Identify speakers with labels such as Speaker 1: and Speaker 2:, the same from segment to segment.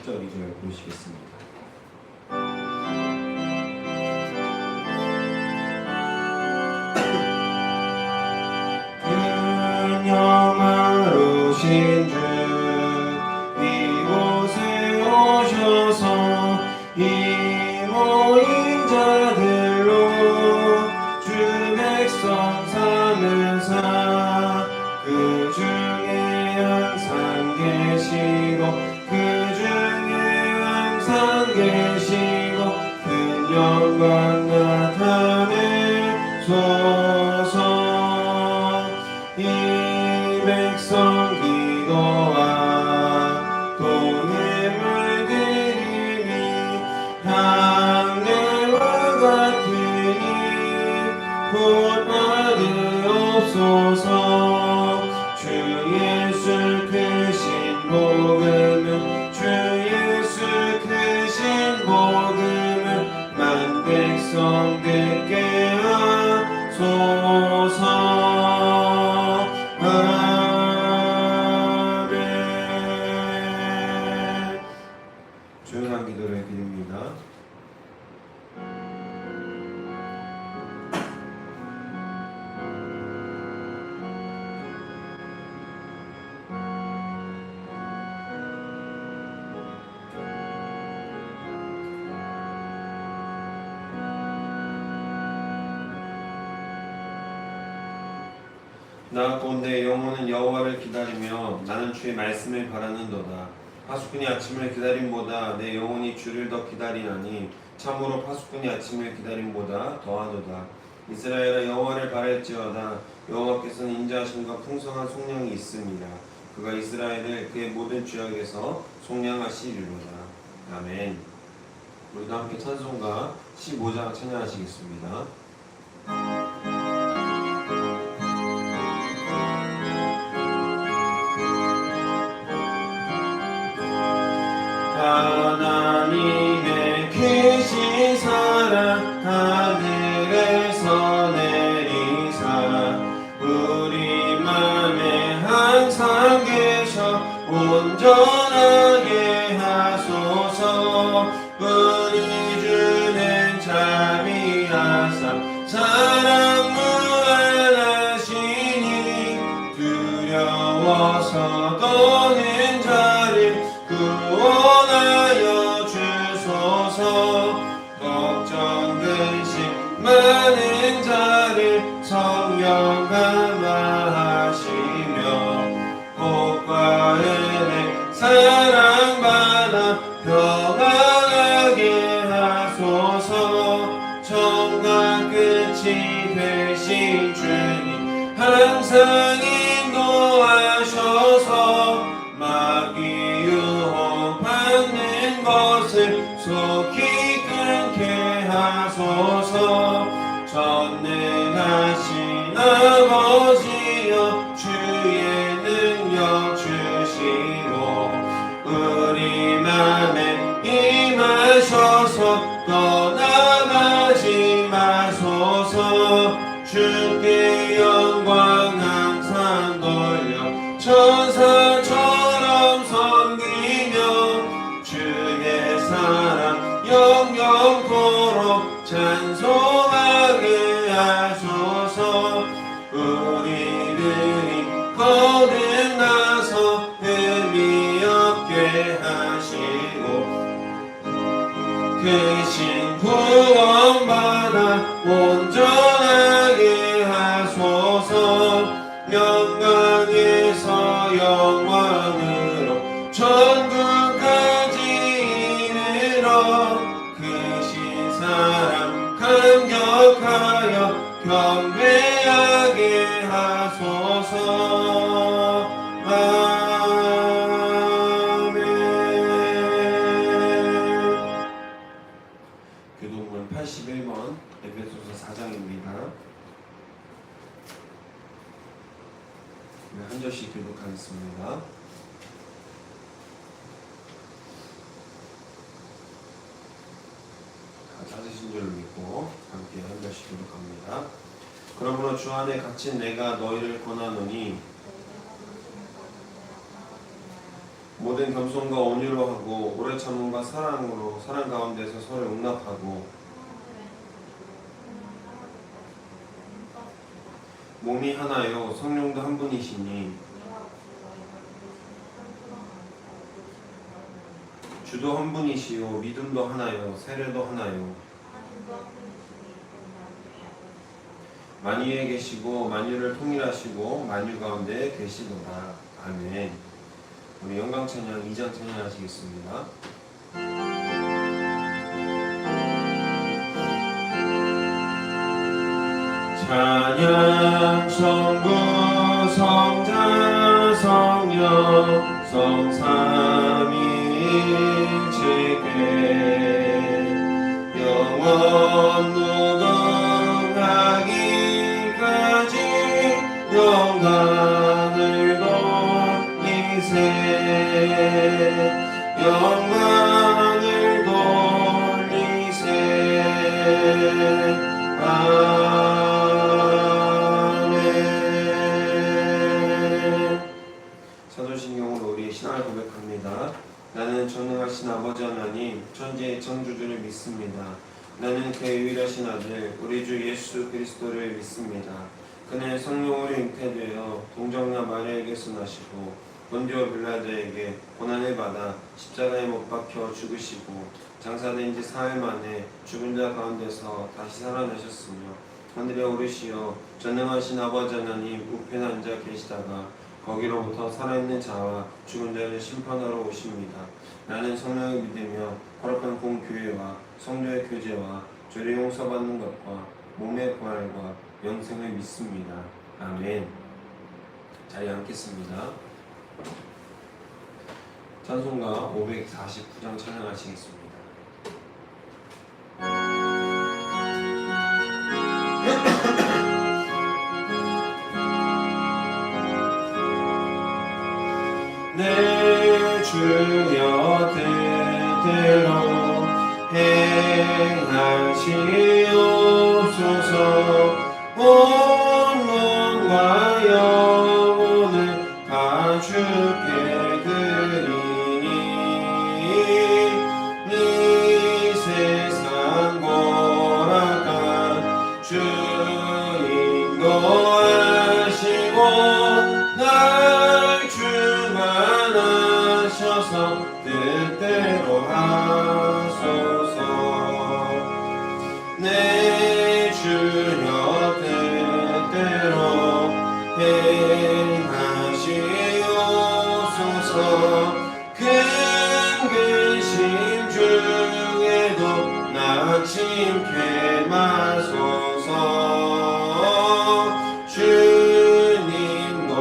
Speaker 1: 1절 2절 보시겠습니다. 영화로우신 주 이곳에 오셔서 이 모인 자들로 주 백성 삼으사 그 중에 항상 계시고 그 중에 항상 계시고 큰 영광 나타내소서. 이 백성 기도와 돈을 드리니 향내와 같으니 곧 받으옵소서. 주 예수 크신 복음은 주 예수 크신 복음은 만 백성 듣게 하소서. 조용한 기도를 드립니다. 나아온내 영혼은 여호와를 기다리며 나는 주의 말씀을 바라는도다. 파수꾼이 아침을 기다림보다 내 영혼이 주를 더 기다리나니 참으로 파수꾼이 아침을 기다림보다 더하도다. 이스라엘아 여호와를 바랄지어다. 여호와께서는 인자하심과 풍성한 속량이 있습니다. 그가 이스라엘을 그의 모든 지역에서 속량하시리로다. 아멘. 우리도 함께 찬송가 15장 찬양하시겠습니다. 하나님의 크신 사랑 하늘에서 내리사 우리 맘에 항상 계셔 온전하게 하소서. 우리 주는 자비하사 사랑 무한하시니 두려워서 떠는 자를 구원하여 주소서. 걱정 근심 많은 자를 성령 감화하시며 복과 은혜 사랑받아 평안하게 하소서. 정과 끝이 되신 주님 항상 인도하셔서 마귀 유혹받는 것을 속히 끊게 하소서. 전능하신 아버지여 주의 능력 주시고 우리 맘에 임하셔서 떠나가지 마소서. 주께 영광 항상 돌려 천사처럼 섬기며 주의 사랑 영영토록 찬송하게 하소서. 우리들이 거듭나서 흠이 없게 하시고 크신 구원받아 온전하게 하소서. 영광에서 영광으로 천국까지 이르러 크신 사랑 감격하여 경배하게 하소서. 아멘. 교독문 81번 에베소서 4장입니다. 한 절씩 교독하겠습니다. 찾으신 줄 믿고 함께 한 절씩 교독합니다. 그러므로 주 안에 갇힌 내가 너희를 권하노니 모든 겸손과 온유로 하고 오래 참음과 사랑으로 사랑 가운데서 서로 용납하고 몸이 하나요 성령도 한 분이시니 주도 한 분이시요 믿음도 하나요 세례도 하나요 만유에 계시고 만유를 통일하시고 만유 가운데 계시도다. 아멘. 우리 영광 찬양 2장 찬양하시겠습니다. 찬양 성부 성자 성령 성삼위일체께 영원 무궁하기까지 영광을 돌리세 영광을 돌리세 사도신경으로 우리의 신앙을 고백합니다. 나는 전능하신 아버지 하나님 천지의 창조주를 믿습니다. 나는 그의 유일하신 아들 우리 주 예수 그리스도를 믿습니다. 그는 성령으로 잉태되어 동정녀 마리아에게서 나시고 본디오 빌라도에게 고난을 받아 십자가에 못 박혀 죽으시고 장사된 지 사흘 만에 죽은 자 가운데서 다시 살아나셨으며 하늘에 오르시어 전능하신 아버지 하나님 우편에 앉아 계시다가 거기로부터 살아있는 자와 죽은 자를 심판하러 오십니다. 나는 성령을 믿으며 거룩한 공교회와 성도의 교제와 죄를 용서받는 것과 몸의 부활과 영생을 믿습니다. 아멘. 자리에 앉겠습니다. 찬송가 549장 찬양하시겠습니다. 내 주여 뜻대로 행하시옵소서 온 몸과 영혼을 다 주께 드리니 이 세상 고락한 주 인도하시고 날 주관하셔서 뜻대로 하소서 내 주여 뜻대로 행하시옵소서 큰 근심 중에도 낙심케 마소서 주님도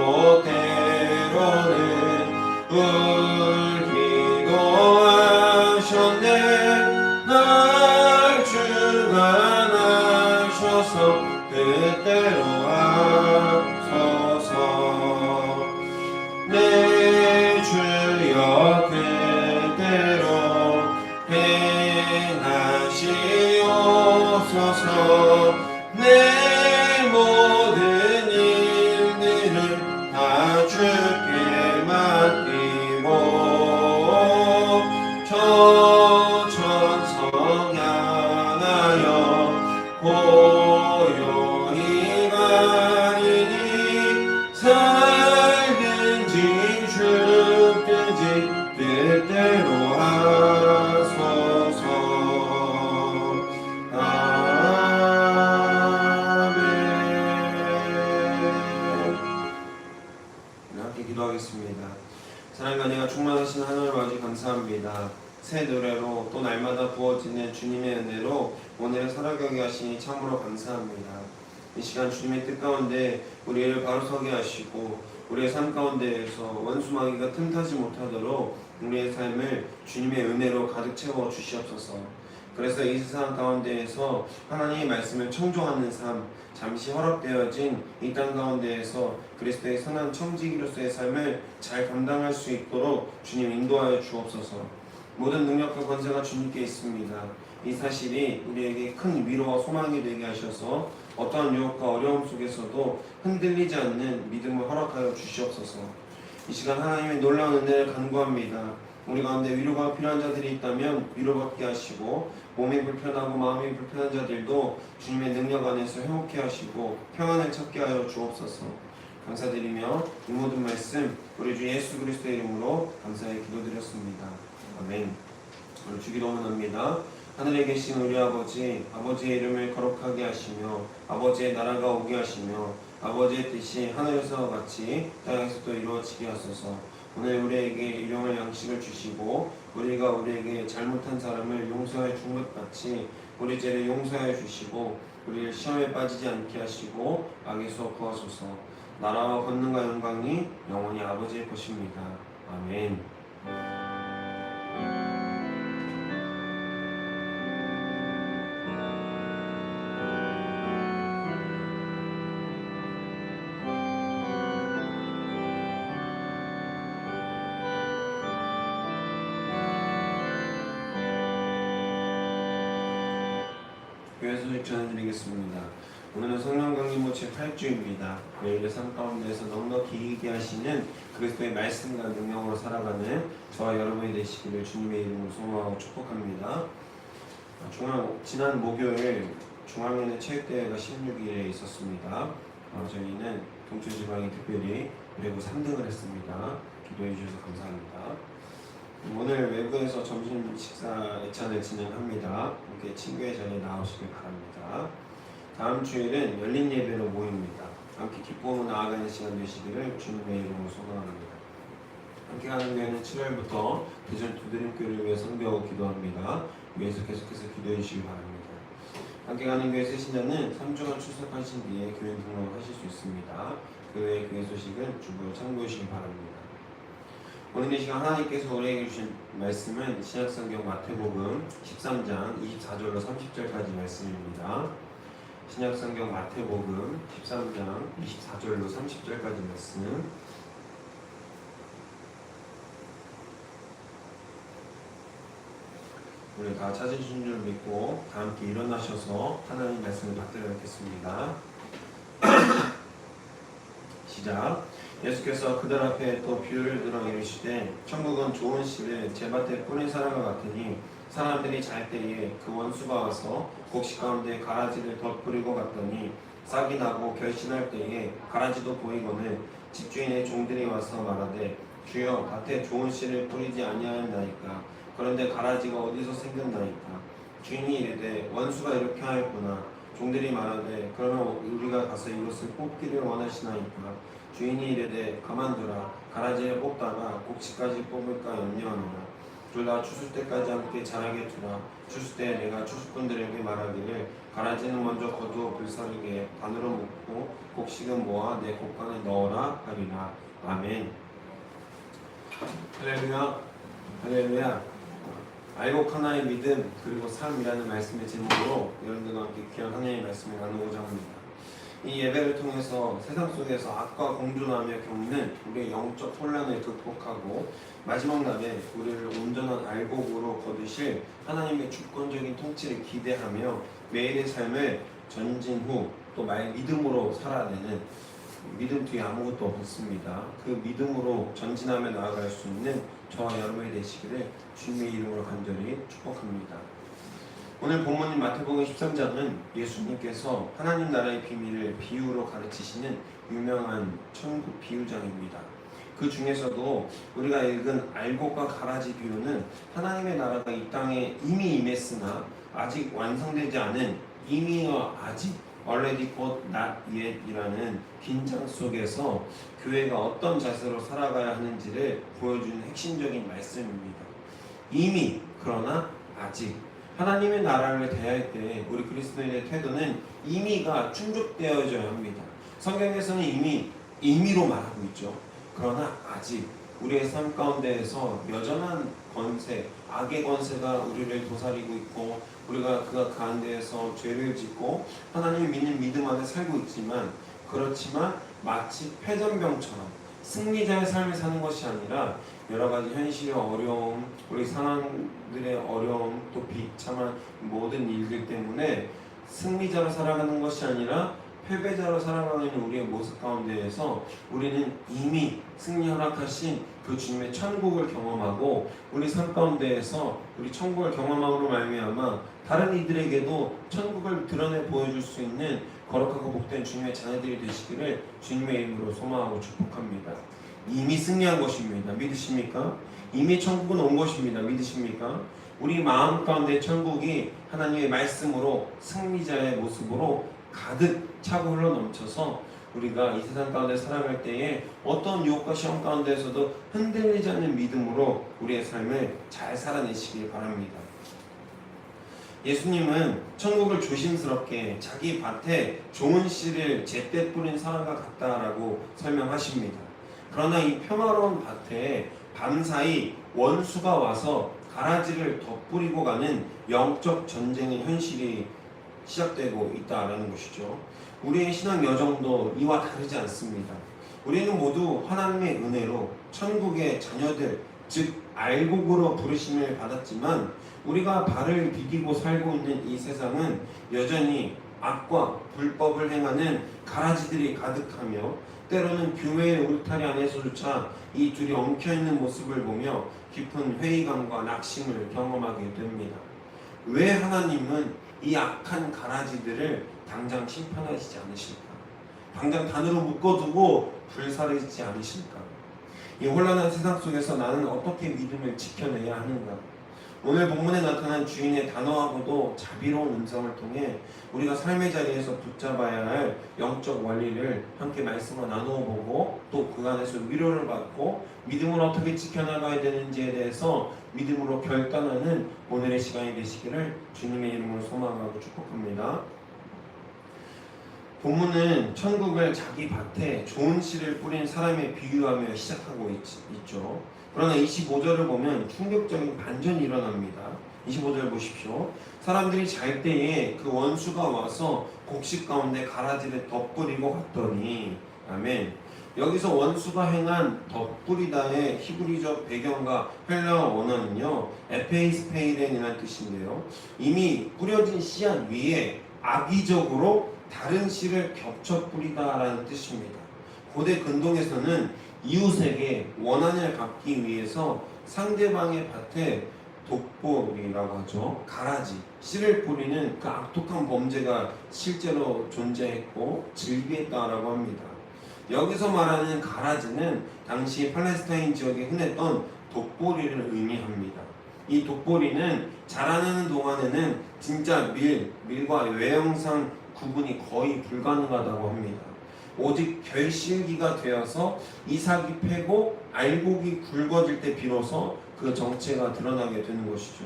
Speaker 1: 때로는 울기도 하셨네 날 주관하셔서 뜻대로 하소서 내 주여 뜻대로 행하시옵소서 내 모든 일들을 다 주께 맡기고 저 천성 향하여 고요히 가리니 살든지 죽든지 뜻대로 하소서 아멘. 함께 기도하겠습니다. 사랑과 은혜가 충만하신 하나님 아버지 감사합니다. 새 노래로 또 날마다 부어지는 주님의 은혜로 오늘을 살아가게 하시니 참으로 감사합니다. 이 시간 주님의 뜻 가운데 우리를 바로 서게 하시고 우리의 삶 가운데에서 원수마귀가 틈타지 못하도록 우리의 삶을 주님의 은혜로 가득 채워 주시옵소서. 그래서 이 세상 가운데에서 하나님의 말씀을 청종하는 삶, 잠시 허락되어진 이 땅 가운데에서 그리스도의 선한 청지기로서의 삶을 잘 감당할 수 있도록 주님 인도하여 주옵소서. 모든 능력과 권세가 주님께 있습니다. 이 사실이 우리에게 큰 위로와 소망이 되게 하셔서 어떠한 유혹과 어려움 속에서도 흔들리지 않는 믿음을 허락하여 주시옵소서. 이 시간 하나님의 놀라운 은혜를 간구합니다. 우리 가운데 위로가 필요한 자들이 있다면 위로받게 하시고, 몸이 불편하고 마음이 불편한 자들도 주님의 능력 안에서 회복케 하시고 평안을 찾게 하여 주옵소서. 감사드리며 이 모든 말씀 우리 주 예수 그리스도의 이름으로 감사의 기도드렸습니다. 아멘. 오늘 주기도문합니다. 하늘에 계신 우리 아버지, 아버지의 이름을 거룩하게 하시며 아버지의 나라가 오게 하시며 아버지의 뜻이 하늘에서 같이 땅에서도 이루어지게 하소서. 오늘 우리에게 일용할 양식을 주시고 우리가 우리에게 잘못한 사람을 용서해 준 것 같이 우리 죄를 용서해 주시고 우리를 시험에 빠지지 않게 하시고 악에서 구하소서. 나라와 권능과 영광이 영원히 아버지의 것입니다. 아멘. 교회 소식 전해드리겠습니다. 오늘은 성령 강림부 제8주입니다. 매일의 삶 가운데에서 넉넉히 이기게 하시는 그리스도의 말씀과 능력으로 살아가는 저와 여러분이 되시기를 주님의 이름으로 소망하고 축복합니다. 지난 목요일 중앙연의 체육대회가 16일에 있었습니다. 저희는 동초지방이 특별히 배구 3등을 했습니다. 기도해 주셔서 감사합니다. 오늘 외부에서 점심 식사 예찬을 진행합니다. 함께 친구의 자리에 나오시길 바랍니다. 다음 주일은 열린 예배로 모입니다. 함께 기쁨으로 나아가는 시간 되시기를 주님의 이름으로 소망합니다. 함께 가는 교회는 7월부터 대전 두드림교회를 위해 선교하고 기도합니다. 위에서 계속해서 기도해 주시기 바랍니다. 함께 가는 교회 세신자는 3주간 출석하신 뒤에 교회 등록을 하실 수 있습니다. 그 외의 교회 소식은 주보에 참고해 주시기 바랍니다. 오늘 이 시간 하나님께서 우리에게 주신 말씀은 신약성경 마태복음 13장 24절로 30절까지 말씀입니다. 신약성경 마태복음 13장 24절로 30절까지 말씀. 우리 다 찾으신 줄 믿고 다 함께 일어나셔서 하나님 말씀을 받들어 뵙겠습니다. 시작. 예수께서 그들 앞에 또 비유를 들어 이르시되 천국은 좋은 씨를 제밭에 뿌린 사람과 같으니 사람들이 잘 때에 그 원수가 와서 곡식 가운데 가라지를 덧뿌리고 갔더니 싹이 나고 결실할 때에 가라지도 보이거늘 집주인의 종들이 와서 말하되 주여 밭에 좋은 씨를 뿌리지 아니하였나이까 그런데 가라지가 어디서 생겼나이까 주인이 이르되 원수가 이렇게 하였구나. 종들이 말하되 그러면 우리가 가서 이것을 뽑기를 원하시나이까 주인이 이르되 가만두라. 가라지를 뽑다가 곡식까지 뽑을까 염려하노라. 둘 다 추수 때까지 함께 자라게 두라. 추수 때 내가 추수꾼들에게 말하기를 가라지는 먼저 거두어 불사르게 반으로 묶고 곡식은 모아 내 곡간에 넣어라 하리라. 아멘. 할렐루야. 할렐루야. 알곡 하나의 믿음 그리고 삶이라는 말씀의 제목으로 여러분들과 함께 귀한 하나님의 말씀을 나누고자 합니다. 이 예배를 통해서 세상 속에서 악과 공존하며 겪는 우리의 영적 혼란을 극복하고 마지막 날에 우리를 온전한 알곡으로 거두실 하나님의 주권적인 통치를 기대하며 매일의 삶을 전진 후 또 믿음으로 살아내는 믿음 뒤에 아무것도 없습니다. 그 믿음으로 전진하며 나아갈 수 있는 저와 여러분이 되시기를 주님의 이름으로 간절히 축복합니다. 오늘 본문인 마태복음 13장은 예수님께서 하나님 나라의 비밀을 비유로 가르치시는 유명한 천국 비유장입니다. 그 중에서도 우리가 읽은 알곡과 가라지 비유는 하나님의 나라가 이 땅에 이미 임했으나 아직 완성되지 않은 이미와 아직 already but not yet 이라는 긴장 속에서 교회가 어떤 자세로 살아가야 하는지를 보여주는 핵심적인 말씀입니다. 이미 그러나 아직 하나님의 나라를 대할 때 우리 그리스도인의 태도는 이미가 충족되어져야 합니다. 성경에서는 이미 임의로 말하고 있죠. 그러나 아직 우리의 삶 가운데에서 여전한 권세, 악의 권세가 우리를 도사리고 있고 우리가 그 가운데에서 죄를 짓고 하나님을 믿는 믿음 안에 살고 있지만 그렇지만 마치 패전병처럼 승리자의 삶을 사는 것이 아니라 여러 가지 현실의 어려움, 우리 상황들의 어려움, 또 비참한 모든 일들 때문에 승리자로 살아가는 것이 아니라 패배자로 살아가고 있는 우리의 모습 가운데에서 우리는 이미 승리 허락하신 그 주님의 천국을 경험하고 우리 삶 가운데에서 우리 천국을 경험함으로 말미암아 다른 이들에게도 천국을 드러내 보여줄 수 있는 거룩하고 복된 주님의 자녀들이 되시기를 주님의 이름으로 소망하고 축복합니다. 이미 승리한 것입니다. 믿으십니까? 이미 천국은 온 것입니다. 믿으십니까? 우리 마음 가운데 천국이 하나님의 말씀으로 승리자의 모습으로 가득 차고 흘러넘쳐서 우리가 이 세상 가운데 살아갈 때에 어떤 유혹과 시험 가운데에서도 흔들리지 않는 믿음으로 우리의 삶을 잘 살아내시길 바랍니다. 예수님은 천국을 조심스럽게 자기 밭에 좋은 씨를 제때 뿌린 사람과 같다라고 설명하십니다. 그러나 이 평화로운 밭에 밤사이 원수가 와서 가라지를 덧뿌리고 가는 영적 전쟁의 현실이 시작되고 있다라는 것이죠. 우리의 신앙 여정도 이와 다르지 않습니다. 우리는 모두 하나님의 은혜로 천국의 자녀들, 즉 알곡으로 부르심을 받았지만 우리가 발을 디디고 살고 있는 이 세상은 여전히 악과 불법을 행하는 가라지들이 가득하며 때로는 교회의 울타리 안에서조차 이 둘이 엉켜있는 모습을 보며 깊은 회의감과 낙심을 경험하게 됩니다. 왜 하나님은 이 악한 가라지들을 당장 심판하시지 않으실까? 당장 단으로 묶어두고 불사르지 않으실까? 이 혼란한 세상 속에서 나는 어떻게 믿음을 지켜내야 하는가? 오늘 본문에 나타난 주인의 단호하고도 자비로운 음성을 통해 우리가 삶의 자리에서 붙잡아야 할 영적 원리를 함께 말씀을 나누어 보고 또 그 안에서 위로를 받고 믿음을 어떻게 지켜나가야 되는지에 대해서 믿음으로 결단하는 오늘의 시간이 되시기를 주님의 이름으로 소망하고 축복합니다. 본문은 천국을 자기 밭에 좋은 씨를 뿌린 사람에 비유하며 시작하고 있죠. 그러나 25절을 보면 충격적인 반전이 일어납니다. 25절 보십시오. 사람들이 잘 때에 그 원수가 와서 곡식 가운데 가라지를 덧뿌리고 갔더니 아멘. 여기서 원수가 행한 덧뿌리다의 히브리적 배경과 헬라어 원어는요 에페이스페이렌이라는 뜻인데요. 이미 뿌려진 씨앗 위에 악의적으로 다른 씨를 겹쳐 뿌리다라는 뜻입니다. 고대 근동에서는 이웃에게 원한을 갚기 위해서 상대방의 밭에 독보리라고 하죠. 가라지, 씨를 뿌리는 그 악독한 범죄가 실제로 존재했고 즐비했다라고 합니다. 여기서 말하는 가라지는 당시 팔레스타인 지역에 흔했던 독보리를 의미합니다. 이 독보리는 자라나는 동안에는 진짜 밀과 외형상 구분이 거의 불가능하다고 합니다. 오직 결실기가 되어서 이삭이 패고 알곡이 굵어질 때 비로소 그 정체가 드러나게 되는 것이죠.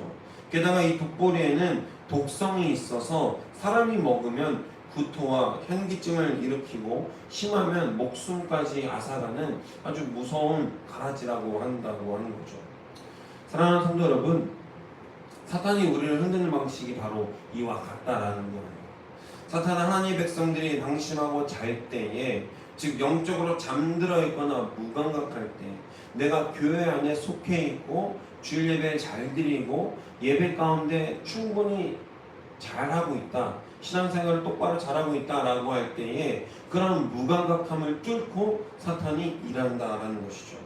Speaker 1: 게다가 이 독보리에는 독성이 있어서 사람이 먹으면 구토와 현기증을 일으키고 심하면 목숨까지 앗아가는 아주 무서운 가라지라고 한다고 하는 거죠. 사랑하는 성도 여러분, 사탄이 우리를 흔드는 방식이 바로 이와 같다라는 거예요. 사탄은 하나님의 백성들이 방심하고 잘 때에, 즉 영적으로 잠들어 있거나 무감각할 때, 내가 교회 안에 속해 있고 주일 예배를 잘 드리고 예배 가운데 충분히 잘하고 있다, 신앙생활을 똑바로 잘하고 있다라고 할 때에 그런 무감각함을 뚫고 사탄이 일한다라는 것이죠.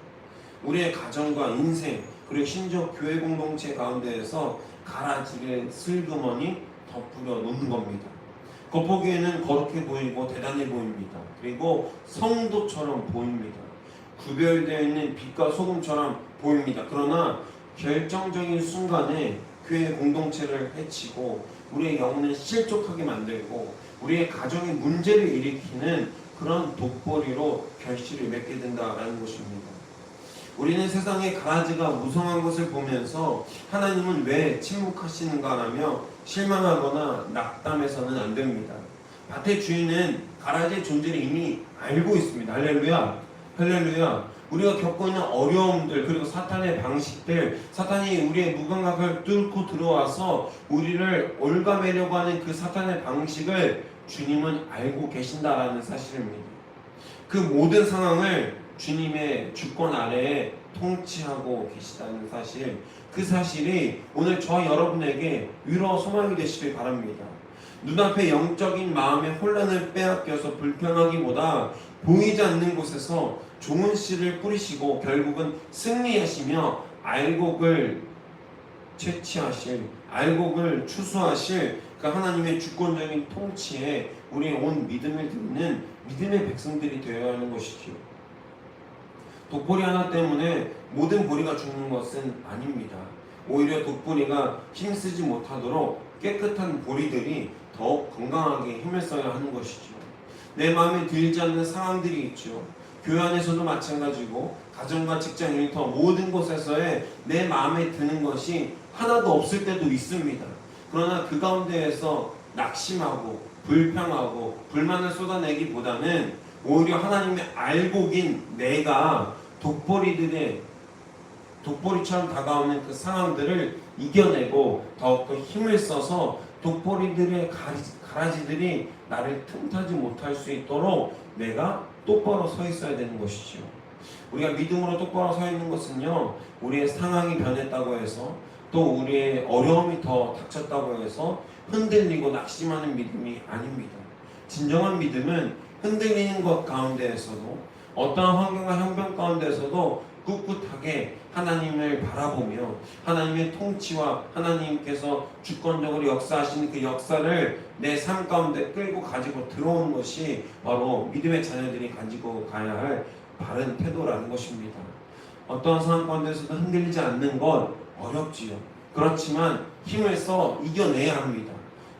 Speaker 1: 우리의 가정과 인생 그리고 심지어 교회 공동체 가운데에서 가라지를 슬그머니 덧뿌려 놓는 겁니다. 겉보기에는 거룩해 보이고 대단해 보입니다. 그리고 성도처럼 보입니다. 구별되어 있는 빛과 소금처럼 보입니다. 그러나 결정적인 순간에 교회 공동체를 해치고 우리의 영혼을 실족하게 만들고 우리의 가정에 문제를 일으키는 그런 독보리로 결실을 맺게 된다라는 것입니다. 우리는 세상의 가라지가 무성한 것을 보면서 하나님은 왜 침묵하시는가라며 실망하거나 낙담해서는 안 됩니다. 밭의 주인은 가라지의 존재를 이미 알고 있습니다. 할렐루야, 할렐루야. 우리가 겪고 있는 어려움들 그리고 사탄의 방식들, 사탄이 우리의 무감각을 뚫고 들어와서 우리를 올가매려고 하는 그 사탄의 방식을 주님은 알고 계신다라는 사실입니다. 그 모든 상황을 주님의 주권 아래에 통치하고 계시다는 사실, 그 사실이 오늘 저와 여러분에게 위로와 소망이 되시길 바랍니다. 눈앞에 영적인 마음의 혼란을 빼앗겨서 불평하기보다 보이지 않는 곳에서 좋은 씨를 뿌리시고 결국은 승리하시며 알곡을 채취하실, 알곡을 추수하실 그 하나님의 주권적인 통치에 우리의 온 믿음을 드리는 믿음의 백성들이 되어야 하는 것이지요. 독보리 하나 때문에 모든 보리가 죽는 것은 아닙니다. 오히려 독보리가 힘쓰지 못하도록 깨끗한 보리들이 더욱 건강하게 힘을 써야 하는 것이죠. 내 마음에 들지 않는 상황들이 있죠. 교회 안에서도 마찬가지고 가정과 직장, 일터 모든 곳에서의 내 마음에 드는 것이 하나도 없을 때도 있습니다. 그러나 그 가운데에서 낙심하고 불평하고 불만을 쏟아내기보다는 오히려 하나님의 알곡인 내가 독보리처럼 다가오는 그 상황들을 이겨내고 더욱더 힘을 써서 독보리들의 가라지들이 나를 틈타지 못할 수 있도록 내가 똑바로 서 있어야 되는 것이죠. 우리가 믿음으로 똑바로 서 있는 것은요, 우리의 상황이 변했다고 해서 또 우리의 어려움이 더 닥쳤다고 해서 흔들리고 낙심하는 믿음이 아닙니다. 진정한 믿음은 흔들리는 것 가운데에서도 어떠한 환경과 형편 가운데에서도 꿋꿋하게 하나님을 바라보며 하나님의 통치와 하나님께서 주권적으로 역사하시는 그 역사를 내 삶 가운데 끌고 가지고 들어오는 것이 바로 믿음의 자녀들이 가지고 가야 할 바른 태도라는 것입니다. 어떠한 상황 가운데서도 흔들리지 않는 건 어렵지요. 그렇지만 힘을 써 이겨내야 합니다.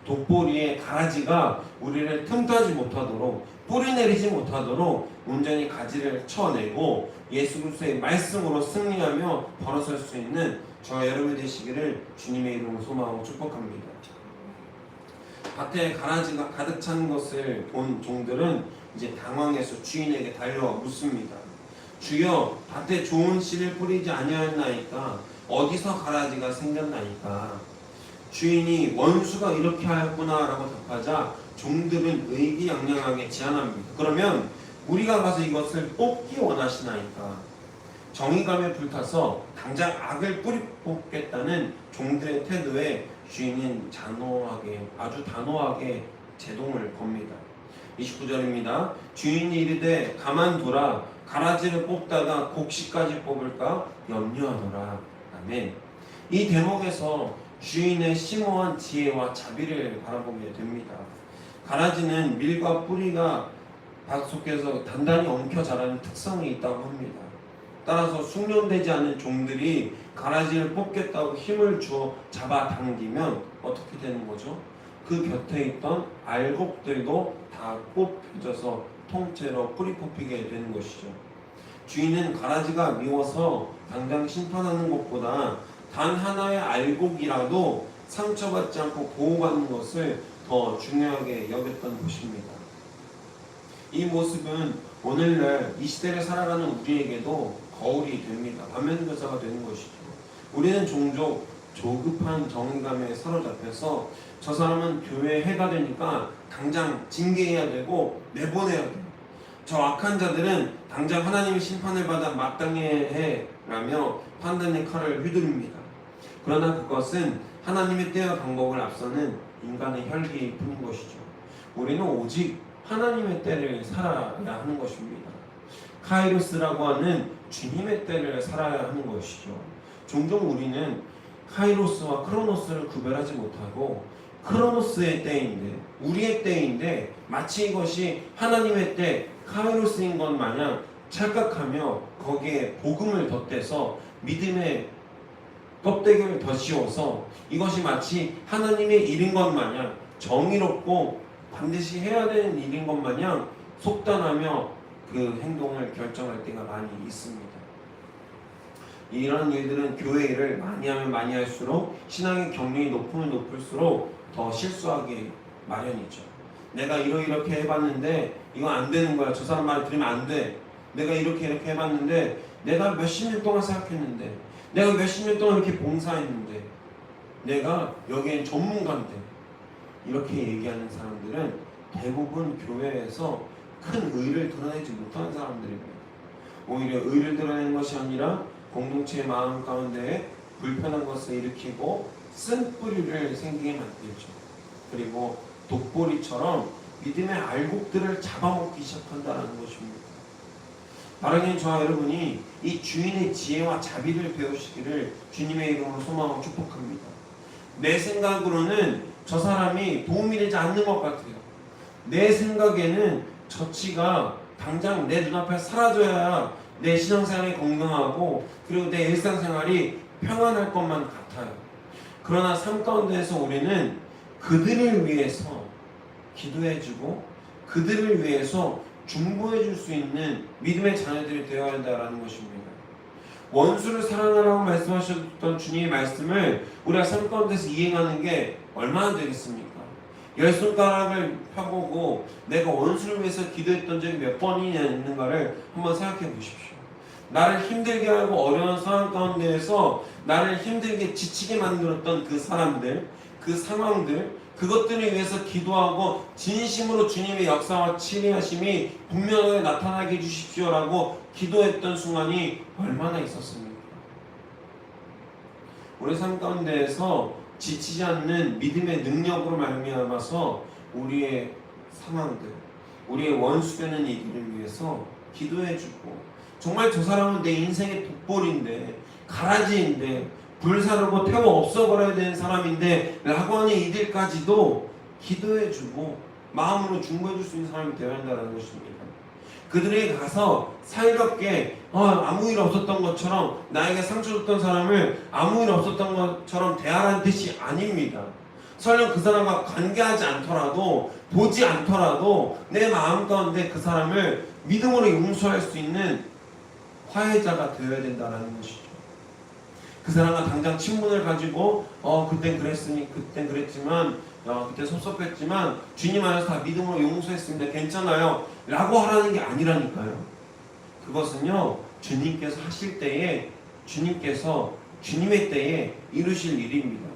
Speaker 1: 독보리의 가라지가 우리를 틈타지 못하도록 뿌리 내리지 못하도록 온전히 가지를 쳐내고 예수 그리스도의 말씀으로 승리하며 벌어설 수 있는 저와 여러분이 되시기를 주님의 이름으로 소망하고 축복합니다. 밭에 가라지가 가득 찬 것을 본 종들은 이제 당황해서 주인에게 달려와 묻습니다. 주여, 밭에 좋은 씨를 뿌리지 아니하였나이까? 어디서 가라지가 생겼나이까? 주인이 원수가 이렇게 하였구나 라고 답하자 종들은 의기양양하게 제안합니다. 그러면 우리가 가서 이것을 뽑기 원하시나이까? 정의감에 불타서 당장 악을 뿌리 뽑겠다는 종들의 태도에 주인은 아주 단호하게 제동을 겁니다. 29절입니다. 주인이 이르되 가만두라, 가라지를 뽑다가 곡식까지 뽑을까 염려하노라. 아멘. 이 대목에서 주인의 심오한 지혜와 자비를 바라보게 됩니다. 가라지는 밀과 뿌리가 밭 속에서 단단히 엉켜 자라는 특성이 있다고 합니다. 따라서 숙련되지 않은 종들이 가라지를 뽑겠다고 힘을 주어 잡아당기면 어떻게 되는 거죠? 그 곁에 있던 알곡들도 다 뽑혀져서 통째로 뿌리 뽑히게 되는 것이죠. 주인은 가라지가 미워서 당장 심판하는 것보다 단 하나의 알곡이라도 상처받지 않고 보호받는 것을 더 중요하게 여겼던 것입니다. 이 모습은 오늘날 이 시대를 살아가는 우리에게도 거울이 됩니다. 반면교사가 되는 것이죠. 우리는 종종 조급한 정의감에 사로잡혀서 저 사람은 교회에 해가 되니까 당장 징계해야 되고 내보내야 돼요. 저 악한 자들은 당장 하나님의 심판을 받아 마땅히 해라며 판단의 칼을 휘두릅니다. 그러나 그것은 하나님의 때와 방법을 앞서는 인간의 혈기일 뿐인 것이죠. 우리는 오직 하나님의 때를 살아야 하는 것입니다. 카이로스라고 하는 주님의 때를 살아야 하는 것이죠. 종종 우리는 카이로스와 크로노스를 구별하지 못하고 크로노스의 때인데, 우리의 때인데 마치 이것이 하나님의 때 카이로스인 것 마냥 착각하며 거기에 복음을 덧대서 믿음의 껍데기를 더 씌워서 이것이 마치 하나님의 일인 것 마냥 정의롭고 반드시 해야 되는 일인 것 마냥 속단하며 그 행동을 결정할 때가 많이 있습니다. 이런 일들은 교회 일을 많이 하면 많이 할수록 신앙의 경륜이 높으면 높을수록 더 실수하기 마련이죠. 내가 이렇게 해봤는데 이거 안 되는 거야. 저 사람 말 들으면 안 돼. 내가 이렇게 해봤는데 내가 몇십 년 동안 생각했는데 내가 몇십 년 동안 이렇게 봉사했는데 내가 여기엔 전문가인데 이렇게 얘기하는 사람들은 대부분 교회에서 큰 의를 드러내지 못하는 사람들입니다. 오히려 의를 드러내는 것이 아니라 공동체의 마음 가운데 불편한 것을 일으키고 쓴뿌리를 생기게 만들죠. 그리고 독보리처럼 믿음의 알곡들을 잡아먹기 시작한다는 것입니다. 사랑하는 저와 여러분이 이 주인의 지혜와 자비를 배우시기를 주님의 이름으로 소망하고 축복합니다. 내 생각으로는 저 사람이 도움이 되지 않는 것 같아요. 내 생각에는 저 치가 당장 내 눈앞에 사라져야 내 신앙생활이 건강하고 그리고 내 일상생활이 평안할 것만 같아요. 그러나 삶 가운데에서 우리는 그들을 위해서 기도해주고 그들을 위해서 중보해줄 수 있는 믿음의 자녀들이 되어야 한다는 것입니다. 원수를 사랑하라고 말씀하셨던 주님의 말씀을 우리가 삶 가운데서 이행하는 게 얼마나 되겠습니까? 열 손가락을 펴보고 내가 원수를 위해서 기도했던 적이 몇 번이나 있는가를 한번 생각해 보십시오. 나를 힘들게 하고 어려운 상황 가운데에서 나를 힘들게 지치게 만들었던 그 사람들, 그 상황들, 그것들을 위해서 기도하고 진심으로 주님의 역사와 치리하심이 분명하게 나타나게 해주십시오라고 기도했던 순간이 얼마나 있었습니까? 우리 삶 가운데에서 지치지 않는 믿음의 능력으로 말미암아서 우리의 상황들, 우리의 원수되는 이들을 위해서 기도해주고 정말 저 사람은 내 인생의 독볼인데 가라지인데 불사르고 태워 없어버려야 되는 사람인데 라고 하는 이들까지도 기도해주고 마음으로 중보해줄 수 있는 사람이 되어야 한다는 것입니다. 그들에게 가서 살갑게 아무 일 없었던 것처럼 나에게 상처 줬던 사람을 아무 일 없었던 것처럼 대하라는 뜻이 아닙니다. 설령 그 사람과 관계하지 않더라도 보지 않더라도 내 마음 가운데 그 사람을 믿음으로 용서할 수 있는 화해자가 되어야 된다는 것이죠. 그 사람과 당장 친분을 가지고 그땐 그랬으니 그땐 그랬지만 그때 섭섭했지만 주님 안에서 다 믿음으로 용서했습니다. 괜찮아요 라고 하라는 게 아니라니까요. 그것은요 주님께서 하실 때에 주님께서 주님의 때에 이루실 일입니다.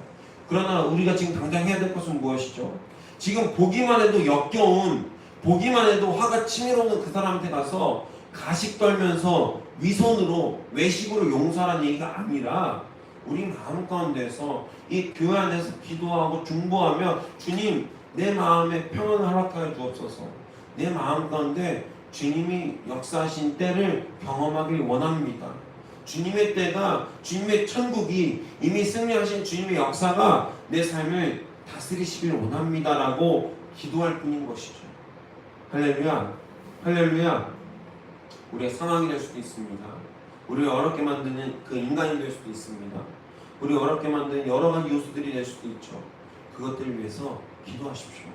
Speaker 1: 그러나 우리가 지금 당장 해야 될 것은 무엇이죠? 지금 보기만 해도 역겨운 보기만 해도 화가 치밀어 오는 그 사람한테 가서 가식 떨면서 위선으로 외식으로 용서하라는 얘기가 아니라 우리 마음 가운데서 이 교회 안에서 기도하고 중보하며 주님 내 마음에 평안을 허락하여 주옵소서. 내 마음 가운데 주님이 역사하신 때를 경험하길 원합니다. 주님의 때가 주님의 천국이 이미 승리하신 주님의 역사가 내 삶을 다스리시길 원합니다라고 기도할 뿐인 것이죠. 할렐루야 할렐루야. 우리의 상황이 될 수도 있습니다. 우리를 어렵게 만드는 그 인간이 될 수도 있습니다. 우리를 어렵게 만드는 여러 가지 요소들이 될 수도 있죠. 그것들을 위해서 기도하십시오.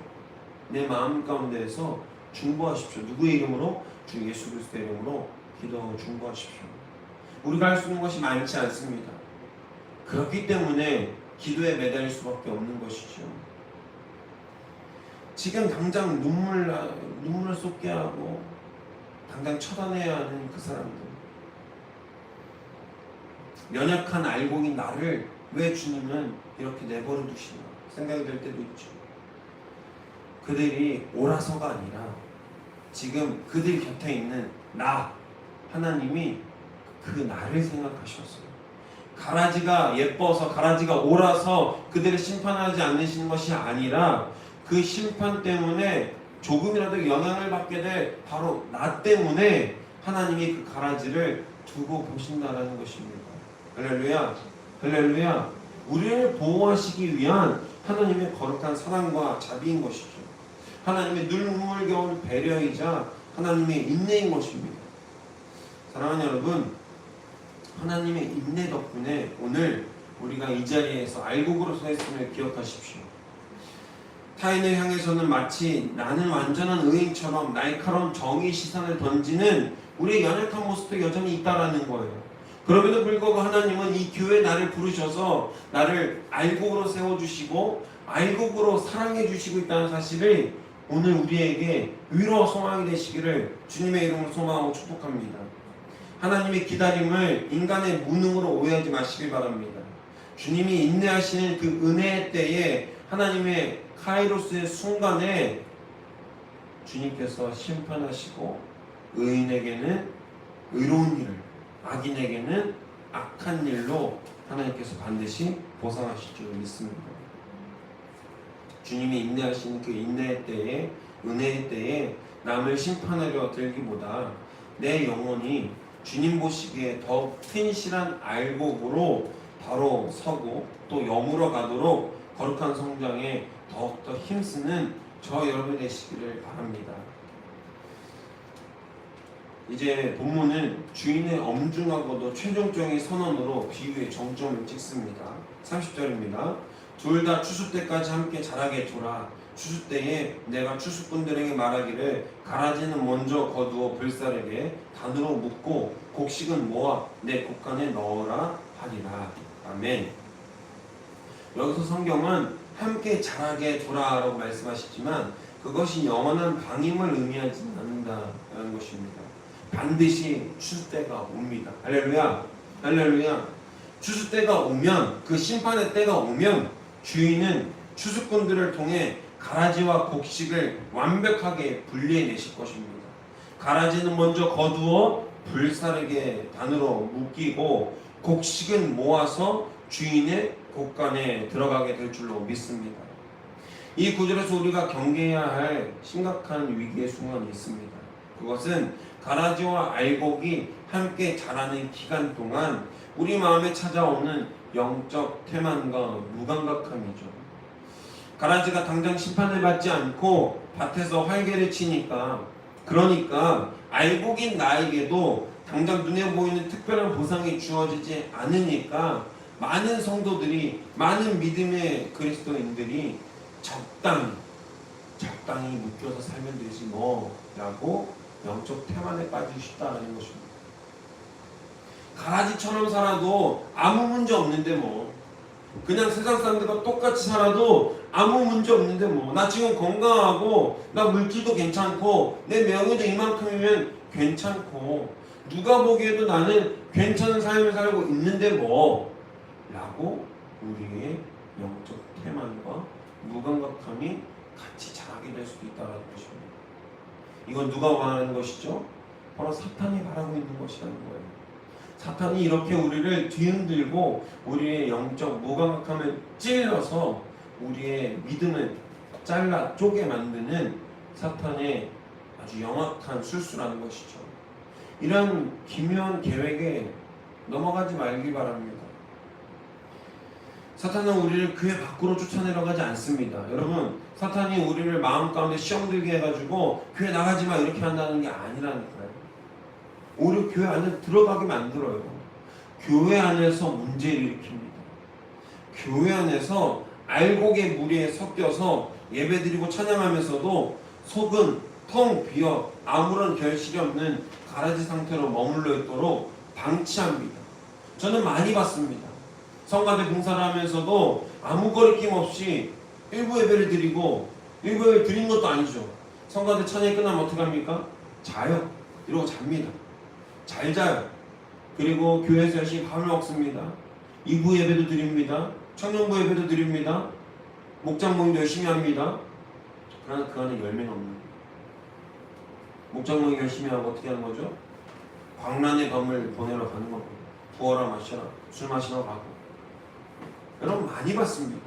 Speaker 1: 내 마음 가운데에서 중보하십시오. 누구의 이름으로? 주 예수 그리스도의 이름으로 기도하고 중보하십시오. 우리가 할 수 있는 것이 많지 않습니다. 그렇기 때문에 기도에 매달릴 수밖에 없는 것이죠. 지금 당장 눈물을 쏟게 하고 당장 처단해야 하는 그 사람들, 연약한 알곡인 나를 왜 주님은 이렇게 내버려 두시나 생각이 될 때도 있죠. 그들이 옳아서가 아니라 지금 그들 곁에 있는 나 하나님이 그 나를 생각하셨어요. 가라지가 예뻐서 가라지가 옳아서 그들을 심판하지 않으시는 것이 아니라 그 심판 때문에 조금이라도 영향을 받게 될 바로 나 때문에 하나님이 그 가라지를 두고 보신다는 것입니다. 할렐루야 할렐루야. 우리를 보호하시기 위한 하나님의 거룩한 사랑과 자비인 것이죠. 하나님의 눈물겨운 배려이자 하나님의 인내인 것입니다. 사랑하는 여러분, 하나님의 인내 덕분에 오늘 우리가 이 자리에서 알곡으로 서 있음을 기억하십시오. 타인을 향해서는 마치 나는 완전한 의인처럼 날카로운 정의 시선을 던지는 우리의 연약한 모습도 여전히 있다라는 거예요. 그럼에도 불구하고 하나님은 이 교회에 나를 부르셔서 나를 알곡으로 세워주시고 알곡으로 사랑해 주시고 있다는 사실을 오늘 우리에게 위로와 소망이 되시기를 주님의 이름으로 소망하고 축복합니다. 하나님의 기다림을 인간의 무능으로 오해하지 마시길 바랍니다. 주님이 인내하시는 그 은혜의 때에 하나님의 카이로스의 순간에 주님께서 심판하시고 의인에게는 의로운 일을, 악인에게는 악한 일로 하나님께서 반드시 보상하실 줄 믿습니다. 주님이 인내하시는 그 인내의 때에, 은혜의 때에 남을 심판하려 들기보다 내 영혼이 주님 보시기에 더 튼실한 알곡으로 바로 서고 또 여물어 가도록 거룩한 성장에 더욱더 힘쓰는 저 여러분이 되시기를 바랍니다. 이제 본문은 주인의 엄중하고도 최종적인 선언으로 비유의 정점을 찍습니다. 30절입니다. 둘 다 추수 때까지 함께 자라게 둬라. 추수 때에 내가 추수꾼들에게 말하기를 가라지는 먼저 거두어 불사르게 단으로 묶고 곡식은 모아 내 곡간에 넣어라 하리라. 아멘. 여기서 성경은 함께 자라게 둬라 라고 말씀하시지만 그것이 영원한 방임을 의미하지는 않는다라는 것입니다. 반드시 추수 때가 옵니다. 할렐루야. 할렐루야. 추수 때가 오면, 그 심판의 때가 오면 주인은 추수꾼들을 통해 가라지와 곡식을 완벽하게 분리해내실 것입니다. 가라지는 먼저 거두어 불사르게 단으로 묶이고 곡식은 모아서 주인의 곡간에 들어가게 될 줄로 믿습니다. 이 구절에서 우리가 경계해야 할 심각한 위기의 순간이 있습니다. 그것은 가라지와 알곡이 함께 자라는 기간 동안 우리 마음에 찾아오는 영적 태만과 무감각함이죠. 가라지가 당장 심판을 받지 않고 밭에서 활개를 치니까, 그러니까 알곡인 나에게도 당장 눈에 보이는 특별한 보상이 주어지지 않으니까 많은 성도들이, 많은 믿음의 그리스도인들이 적당히 묶여서 살면 되지 뭐 라고 영적 태만에 빠지고 싶다는 것입니다. 가라지처럼 살아도 아무 문제 없는데 뭐, 그냥 세상 사람들과 똑같이 살아도 아무 문제 없는데 뭐, 나 지금 건강하고 나 물질도 괜찮고 내 명예도 이만큼이면 괜찮고 누가 보기에도 나는 괜찮은 삶을 살고 있는데 뭐 라고 우리의 영적 태만과 무감각함이 같이 자라게 될 수도 있다는 것입니다. 이건 누가 원하는 것이죠? 바로 사탄이 바라고 있는 것이라는 거예요. 사탄이 이렇게 우리를 뒤흔들고 우리의 영적 무감각함을 찔러서 우리의 믿음을 잘라 쪼개 만드는 사탄의 아주 영악한 술수라는 것이죠. 이런 기묘한 계획에 넘어가지 말기 바랍니다. 사탄은 우리를 교회 밖으로 쫓아내려가지 않습니다. 여러분, 사탄이 우리를 마음 가운데 시험 들게 해가지고 교회 나가지 마 이렇게 한다는 게 아니라니까요. 오히려 교회 안에 들어가게 만들어요. 교회 안에서 문제를 일으킵니다. 교회 안에서 알곡의 무리에 섞여서 예배드리고 찬양하면서도 속은 텅 비어 아무런 결실이 없는 가라지 상태로 머물러 있도록 방치합니다. 저는 많이 봤습니다. 성가대 봉사를 하면서도 아무 거리낌 없이 일부 예배를 드리고, 일부 예배를 드린 것도 아니죠. 성가대 찬양이 끝나면 어떻게 합니까? 자요. 이러고 잡니다. 잘 자요. 그리고 교회에서 열심히 밥을 먹습니다. 2부 예배도 드립니다. 청년부 예배도 드립니다. 목장 모임도 열심히 합니다. 그러나 그 안에 열매는 없는 거예요. 목장 모임 열심히 하고 어떻게 하는 거죠? 광란의 밤을 보내러 가는 겁니다. 부어라 마셔라, 술 마시러 가고. 여러분 많이 봤습니다.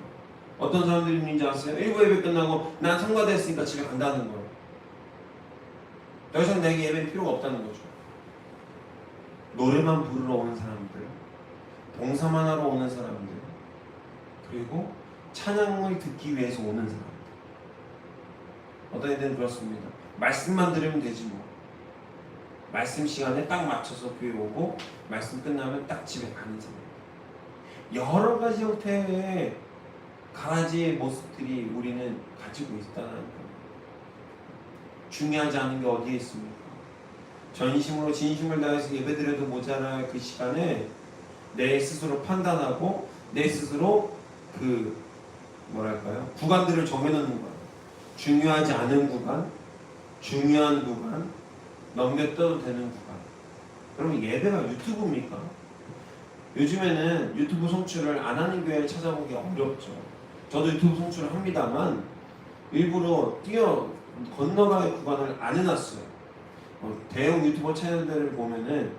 Speaker 1: 어떤 사람들이 있는지 아세요? 1부 예배 끝나고 난 성가대 했으니까 집에 간다는 거예요. 더 이상 내게 예배는 필요가 없다는 거죠. 노래만 부르러 오는 사람들, 봉사만 하러 오는 사람들, 그리고 찬양을 듣기 위해서 오는 사람들. 어떤 애들은 그렇습니다. 말씀만 들으면 되지 뭐. 말씀 시간에 딱 맞춰서 교회 오고 말씀 끝나면 딱 집에 가는 사람. 여러 가지 형태의 가라지의 모습들이 우리는 가지고 있다는 거예요. 중요하지 않은 게 어디에 있습니까? 전심으로 진심을 다해서 예배드려도 모자랄 그 시간에 내 스스로 판단하고 내 스스로 구간들을 정해놓는 거예요. 중요하지 않은 구간, 중요한 구간, 넘겨떠도 되는 구간. 그러면 예배가 유튜브입니까? 요즘에는 유튜브 송출을 안 하는 교회를 찾아보기 어렵죠. 저도 유튜브 송출을 합니다만 일부러 건너갈 구간을 안 해놨어요. 대형 유튜버 채널들을 보면은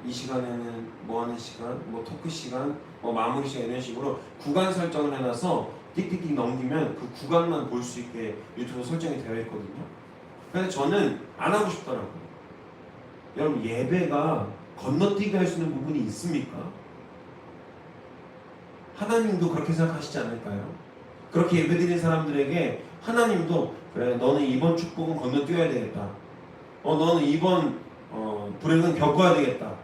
Speaker 1: 이 시간에는 뭐 하는 시간, 토크 시간, 마무리 시간 이런 식으로 구간 설정을 해놔서 띡띡띡 넘기면 그 구간만 볼 수 있게 유튜브 설정이 되어 있거든요. 근데 저는 안 하고 싶더라고요. 여러분, 예배가 건너뛰게 할 수 있는 부분이 있습니까? 하나님도 그렇게 생각하시지 않을까요? 그렇게 예배드리는 사람들에게 하나님도 그래, 너는 이번 축복은 건너뛰어야 되겠다. 너는 이번 불행은 겪어야 되겠다.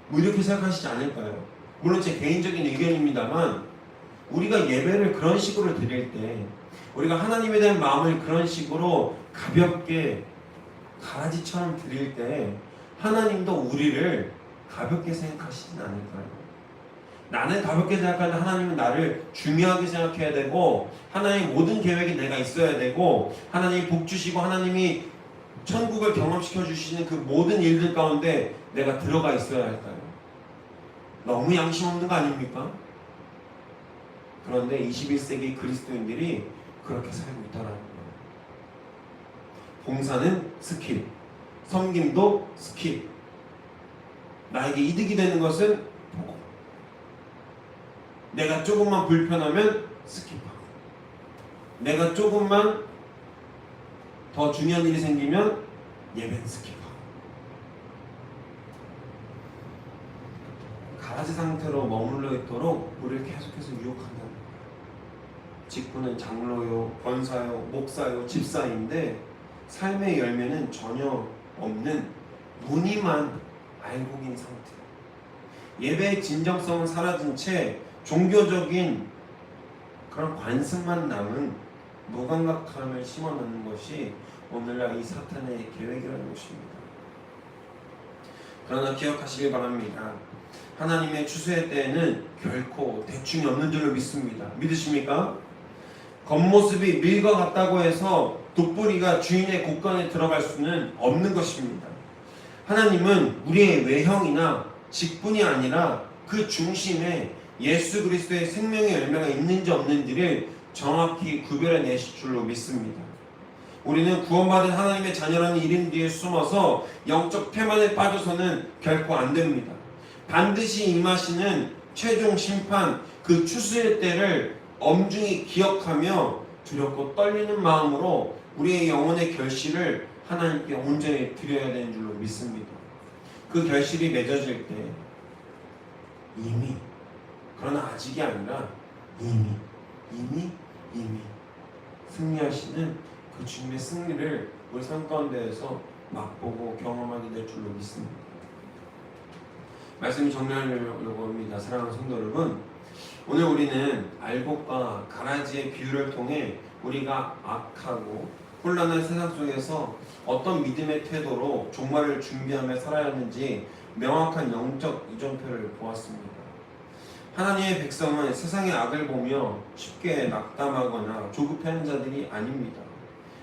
Speaker 1: 뭐 이렇게 생각하시지 않을까요? 물론 제 개인적인 의견입니다만, 우리가 예배를 그런 식으로 드릴 때, 우리가 하나님에 대한 마음을 그런 식으로 가볍게 가라지처럼 드릴 때 하나님도 우리를 가볍게 생각하시진 않을까요? 나는 가볍게 생각하는데 하나님은 나를 중요하게 생각해야 되고, 하나님의 모든 계획이 내가 있어야 되고, 하나님이 복 주시고 하나님이 천국을 경험시켜 주시는 그 모든 일들 가운데 내가 들어가 있어야 할까요? 너무 양심 없는 거 아닙니까? 그런데 21세기 그리스도인들이 그렇게 살고 있다는 거예요. 봉사는 스킬, 섬김도 스킬, 나에게 이득이 되는 것은 보고, 내가 조금만 불편하면 스킵하고, 내가 조금만 더 중요한 일이 생기면 예배는 스킵하고. 가라지 상태로 머물러 있도록 우리를 계속해서 유혹한다는 거예요. 직분은 장로요, 권사요, 목사요, 집사인데 삶의 열매는 전혀 없는 무늬만 알곡인 상태. 예배의 진정성은 사라진 채 종교적인 그런 관습만 남은 무감각함을 심어놓는 것이 오늘날 이 사탄의 계획이라는 것입니다. 그러나 기억하시길 바랍니다. 하나님의 추수의 때에는 결코 대충이 없는 줄로 믿습니다. 믿으십니까? 겉모습이 밀과 같다고 해서 돋보리가 주인의 곳간에 들어갈 수는 없는 것입니다. 하나님은 우리의 외형이나 직분이 아니라 그 중심에 예수 그리스도의 생명의 열매가 있는지 없는지를 정확히 구별해내실 줄로 믿습니다. 우리는 구원받은 하나님의 자녀라는 이름 뒤에 숨어서 영적 태만에 빠져서는 결코 안 됩니다. 반드시 임하시는 최종 심판, 그 추수의 때를 엄중히 기억하며 두렵고 떨리는 마음으로 우리의 영혼의 결실을 하나님께 온전히 드려야 되는 줄로 믿습니다. 그 결실이 맺어질 때 이미, 그러나 아직이 아니라 이미 승리하시는 그 주님의 승리를 우리 삶 가운데에서 맛보고 경험하게 될 줄로 믿습니다. 말씀을 정리하려고 합니다. 사랑하는 성도 여러분, 오늘 우리는 알곡과 가라지의 비유를 통해 우리가 악하고 혼란한 세상 속에서 어떤 믿음의 태도로 종말을 준비하며 살아야 하는지 명확한 영적 이정표를 보았습니다. 하나님의 백성은 세상의 악을 보며 쉽게 낙담하거나 조급해하는 자들이 아닙니다.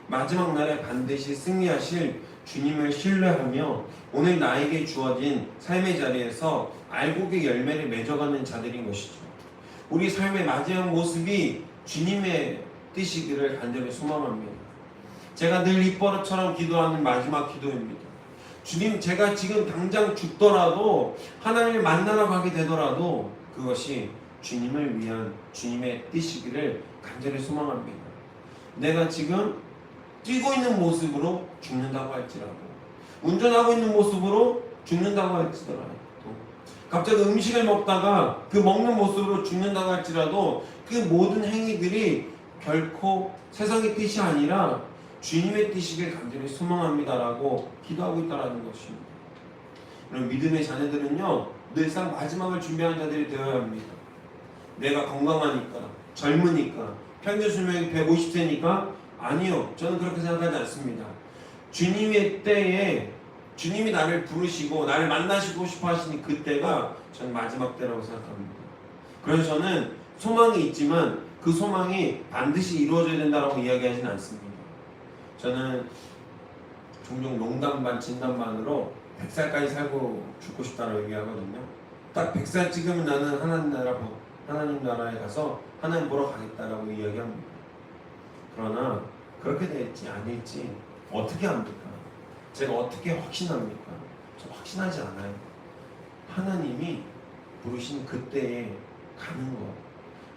Speaker 1: 마지막 날에 반드시 승리하실 주님을 신뢰하며 오늘 나에게 주어진 삶의 자리에서 알곡의 열매를 맺어가는 자들인 것이죠. 우리 삶의 마지막 모습이 주님의 뜻이기를 간절히 소망합니다. 제가 늘 입버릇처럼 기도하는 마지막 기도입니다. 주님, 제가 지금 당장 죽더라도 하나님을 만나러 가게 되더라도 그것이 주님을 위한 주님의 뜻이기를 간절히 소망합니다. 내가 지금 뛰고 있는 모습으로 죽는다고 할지라도, 운전하고 있는 모습으로 죽는다고 할지라도, 갑자기 음식을 먹다가 그 먹는 모습으로 죽는다고 할지라도 그 모든 행위들이 결코 세상의 뜻이 아니라 주님의 뜻이길 간절히 소망합니다라고 기도하고 있다는 것입니다. 그럼 믿음의 자녀들은요, 늘상 마지막을 준비하는 자들이 되어야 합니다. 내가 건강하니까, 젊으니까, 평균 수명이 150세니까 아니요, 저는 그렇게 생각하지 않습니다. 주님의 때에 주님이 나를 부르시고 나를 만나시고 싶어 하시는 그때가 저는 마지막 때라고 생각합니다. 그래서 저는 소망이 있지만 그 소망이 반드시 이루어져야 된다고 이야기하지는 않습니다. 저는 종종 농담 반 진담 반으로 100살까지 살고 죽고 싶다고 얘기하거든요. 딱 100살 찍으면 나는 하나님 나라에 가서 하나님 보러 가겠다라고 이야기합니다. 그러나 그렇게 될지 아닐지 어떻게 합니까? 제가 어떻게 확신합니까? 저 확신하지 않아요. 하나님이 부르신 그때에 가는 것,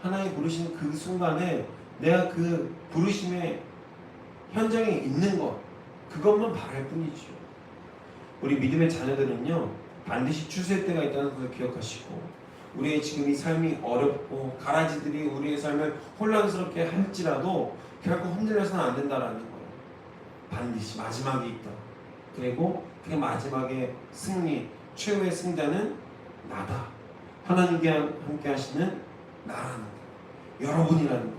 Speaker 1: 하나님 부르시는 그 순간에 내가 그 부르심의 현장에 있는 것, 그것만 바랄 뿐이죠. 우리 믿음의 자녀들은요, 반드시 추수의 때가 있다는 것을 기억하시고, 우리의 지금 이 삶이 어렵고 가라지들이 우리의 삶을 혼란스럽게 할지라도 결코 흔들려서는 안 된다라는 거예요. 반드시 마지막이 있다. 그리고 그 마지막의 승리, 최후의 승자는 나다. 하나님께 함께 하시는 나라는 것, 여러분이라는 것,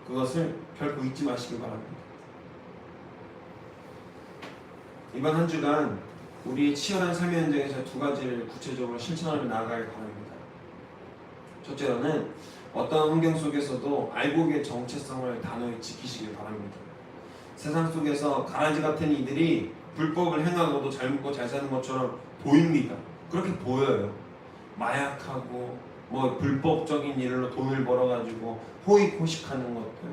Speaker 1: 그것을 결코 잊지 마시길 바랍니다. 이번 한 주간 우리의 치열한 삶의 현장에서 두 가지를 구체적으로 실천하며 나아가길 바랍니다. 첫째로는 어떤 환경 속에서도 알곡의 정체성을 단호히 지키시길 바랍니다. 세상 속에서 가라지 같은 이들이 불법을 행하고도 잘 먹고 잘 사는 것처럼 보입니다. 그렇게 보여요. 마약하고 불법적인 일로 돈을 벌어가지고 호의호식하는 것들,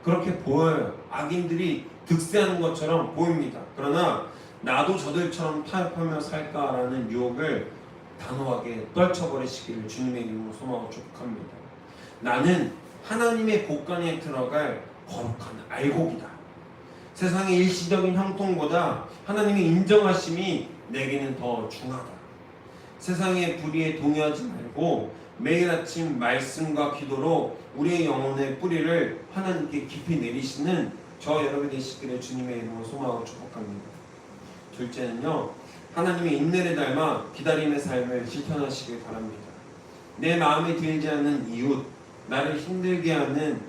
Speaker 1: 그렇게 보여요. 악인들이 득세하는 것처럼 보입니다. 그러나 나도 저들처럼 타협하며 살까라는 유혹을 단호하게 떨쳐버리시기를 주님의 이름으로 소망하고 축복합니다. 나는 하나님의 곳간에 들어갈 거룩한 알곡이다. 세상의 일시적인 형통보다 하나님의 인정하심이 내게는 더 중하다. 세상의 불의에 동의하지 말고 매일 아침 말씀과 기도로 우리의 영혼의 뿌리를 하나님께 깊이 내리시는 저 여러분이 되시기를 주님의 이름으로 소망하고 축복합니다. 둘째는요, 하나님의 인내를 닮아 기다림의 삶을 실천하시길 바랍니다. 내 마음에 들지 않는 이웃, 나를 힘들게 하는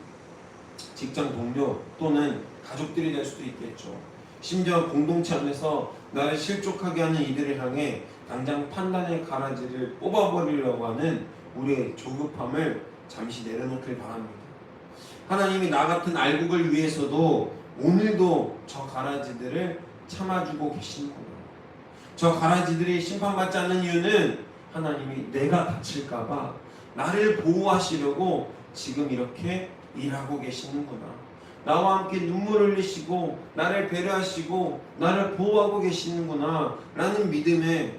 Speaker 1: 직장 동료 또는 가족들이 될 수도 있겠죠. 심지어 공동체 안에서 나를 실족하게 하는 이들을 향해 당장 판단의 가라지를 뽑아버리려고 하는 우리의 조급함을 잠시 내려놓길 바랍니다. 하나님이 나 같은 알곡을 위해서도 오늘도 저 가라지들을 참아주고 계시는구나. 저 가라지들이 심판받지 않는 이유는 하나님이 내가 다칠까봐 나를 보호하시려고 지금 이렇게 일하고 계시는구나. 나와 함께 눈물을 흘리시고 나를 배려하시고 나를 보호하고 계시는구나 라는 믿음의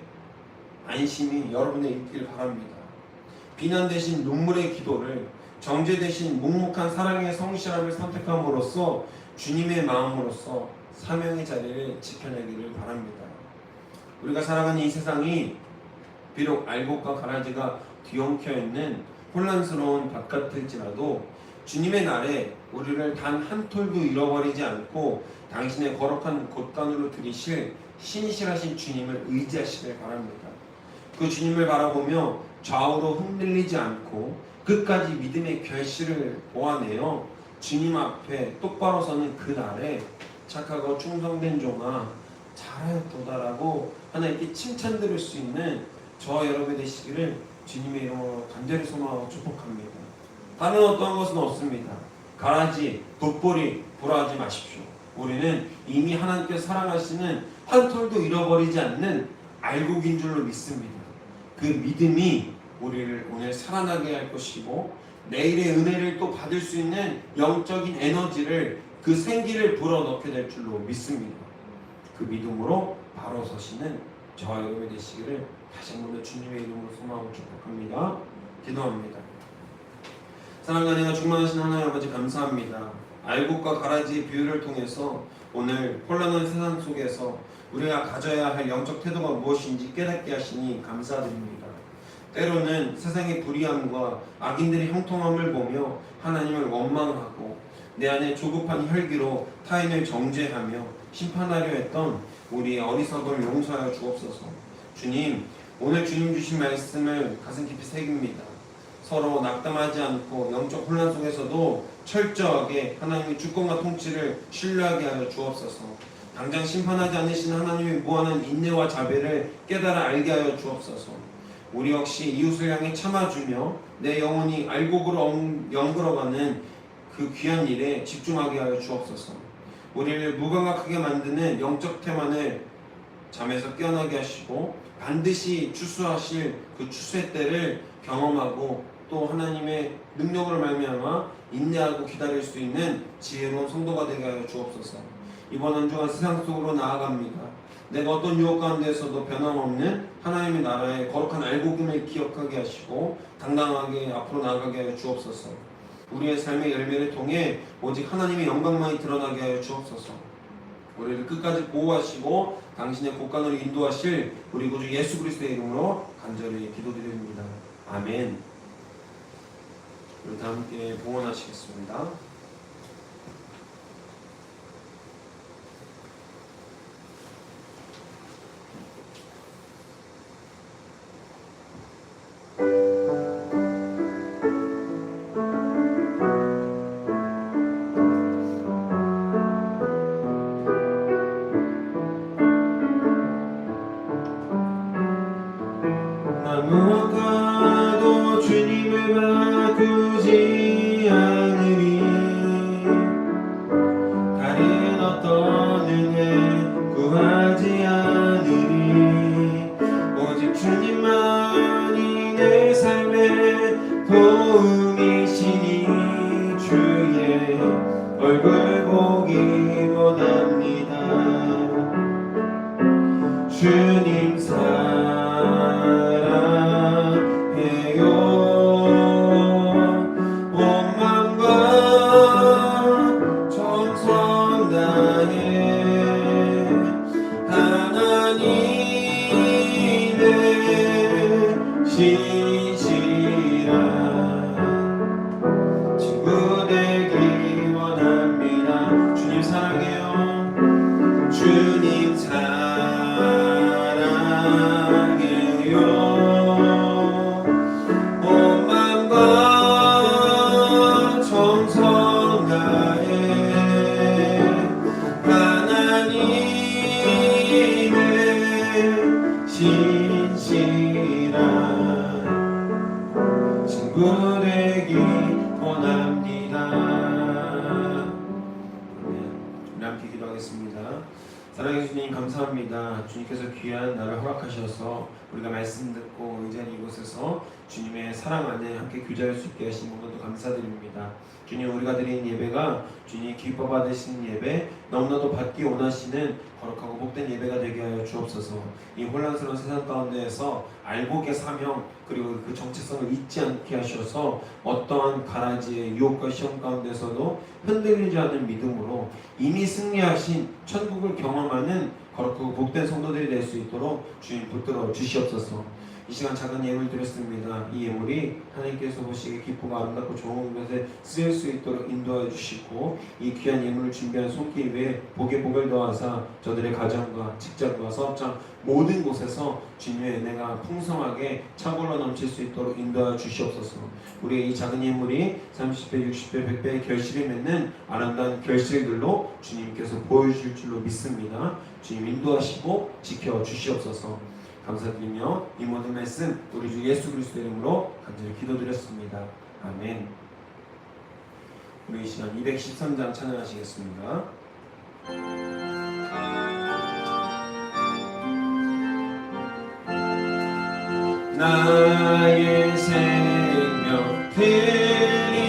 Speaker 1: 안심이 여러분의 있길 바랍니다. 비난 대신 눈물의 기도를, 정죄 대신 묵묵한 사랑의 성실함을 선택함으로써 주님의 마음으로써 사명의 자리를 지켜내기를 바랍니다. 우리가 살아가는 이 세상이 비록 알곡과 가라지가 뒤엉켜 있는 혼란스러운 밭 같을지라도 주님의 날에 우리를 단 한 톨도 잃어버리지 않고 당신의 거룩한 곳간으로 들이실 신실하신 주님을 의지하시길 바랍니다. 그 주님을 바라보며 좌우로 흔들리지 않고 끝까지 믿음의 결실을 보아내어 주님 앞에 똑바로 서는 그 날에 착하고 충성된 종아 잘하였도다라고 하나님께 칭찬 들을 수 있는 저 여러분이 되시기를 주님의 이름으로 간절히 소망하고 축복합니다. 다른 어떠한 것은 없습니다. 가라지, 돋보리 불화하지 마십시오. 우리는 이미 하나님께서 사랑하시는 한 톨도 잃어버리지 않는 알곡인 줄로 믿습니다. 그 믿음이 우리를 오늘 살아나게 할 것이고 내일의 은혜를 또 받을 수 있는 영적인 에너지를, 그 생기를 불어넣게 될 줄로 믿습니다. 그 믿음으로 바로 서시는 저와 여러분이 되시기를 다시 한번 주님의 이름으로 소망하고 축복합니다. 기도합니다. 사랑과 은혜가 충만하신 하나님 아버지 감사합니다. 알곡과 가라지의 비유를 통해서 오늘 혼란한 세상 속에서 우리가 가져야 할 영적 태도가 무엇인지 깨닫게 하시니 감사드립니다. 때로는 세상의 불의함과 악인들의 형통함을 보며 하나님을 원망하고 내 안에 조급한 혈기로 타인을 정죄하며 심판하려 했던 우리의 어리석음을 용서하여 주옵소서. 주님, 오늘 주님 주신 말씀을 가슴 깊이 새깁니다. 서로 낙담하지 않고 영적 혼란 속에서도 철저하게 하나님의 주권과 통치를 신뢰하게 하여 주옵소서. 당장 심판하지 않으시는 하나님의 무한한 인내와 자비를 깨달아 알게 하여 주옵소서. 우리 역시 이웃을 향해 참아주며 내 영혼이 알곡으로 연결어가는 그 귀한 일에 집중하게 하여 주옵소서. 우리를 무감각하게 만드는 영적 태만을 잠에서 깨어나게 하시고 반드시 추수하실 그 추수의 때를 경험하고 또 하나님의 능력으로 말미암아 인내하고 기다릴 수 있는 지혜로운 성도가 되게 하여 주옵소서. 이번 한 주간 세상 속으로 나아갑니다. 내가 어떤 유혹 가운데서도 변함없는 하나님의 나라의 거룩한 알곡임을 기억하게 하시고 당당하게 앞으로 나아가게 하여 주옵소서. 우리의 삶의 열매를 통해 오직 하나님의 영광만이 드러나게 하여 주옵소서. 우리를 끝까지 보호하시고 당신의 곳간으로 인도하실 우리 구주 예수 그리스도의 이름으로 간절히 기도드립니다. 아멘. 우리 다 함께 봉헌하시겠습니다. 무엇과도 주님을 바꾸지 않으리. 다른 어떤 은혜 구하지 않으리. 오직 주님만이 내 삶의 도움이시니 주의 얼굴 보기 원합니다. 주님 친구 되기 원합니다. 우리 함께 기도하겠습니다. 사랑해 주님 감사합니다. 주님께서 귀한 날을 허락하셔서 우리가 말씀 듣고 의자는 이곳에서 주님의 사랑 안에 함께 교제할 수 있게 하신 것도 감사드립니다. 주님, 우리가 드린 예배가 주님 기뻐 받으시는 예배, 너무나도 받기 원하시는 거룩하고 복된 예배가 되게 하여 주옵소서. 이 혼란스러운 세상 가운데에서 알곡의 사명 그리고 그 정체성을 잊지 않게 하셔서 어떠한 가라지의 유혹과 시험 가운데서도 흔들리지 않는 믿음으로 이미 승리하신 천국을 경험하는 거룩하고 복된 성도들이 될 수 있도록 주님 붙들어 주시옵소서. 이 시간 작은 예물 드렸습니다. 이 예물이 하나님께서 보시기에 기쁘고 아름답고 좋은 것에 쓰일 수 있도록 인도해 주시고, 이 귀한 예물을 준비한 손길 위에 복에 복을 더하사 저들의 가정과 직장과 사업장 모든 곳에서 주님의 은혜가 풍성하게 차고로 넘칠 수 있도록 인도해 주시옵소서. 우리의 이 작은 예물이 30배, 60배, 100배의 결실을 맺는 아름다운 결실들로 주님께서 보여주실 줄로 믿습니다. 주님 인도하시고 지켜 주시옵소서. 감사드리며 이 모든 말씀 우리 주 예수 그리스도 이름으로 간절히 기도드렸습니다. 아멘. 우리 이 시간 213장 찬양하시겠습니다. 나의 생명 드리니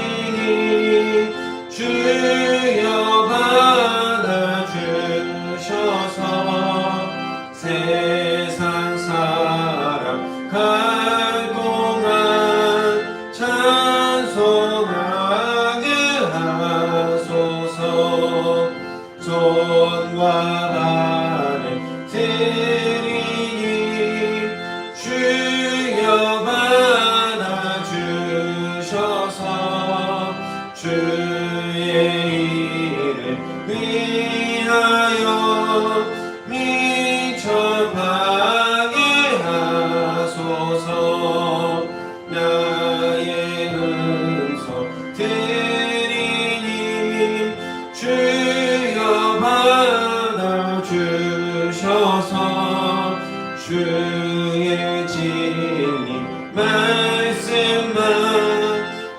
Speaker 1: 주여 받아주셔서 세상 사람 갈 동안 찬송하게 하소서. 손과 발을 드리니 주여 받아주셔서 주의 이름 위하여 미천하게 하소서. 나의 은총 드리니 주여 받아주셔서 주의 진리 말씀만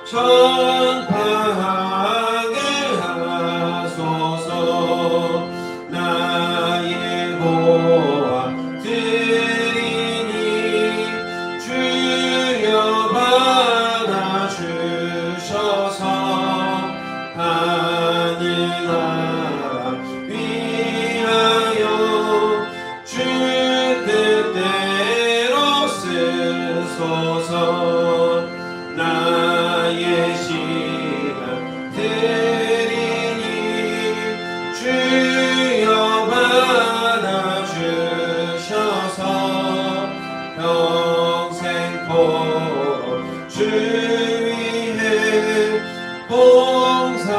Speaker 1: 전파하게 하소서. 나의 고아 드리니 주여 받아주셔서 하늘나라 위하여 주 뜻대로 항상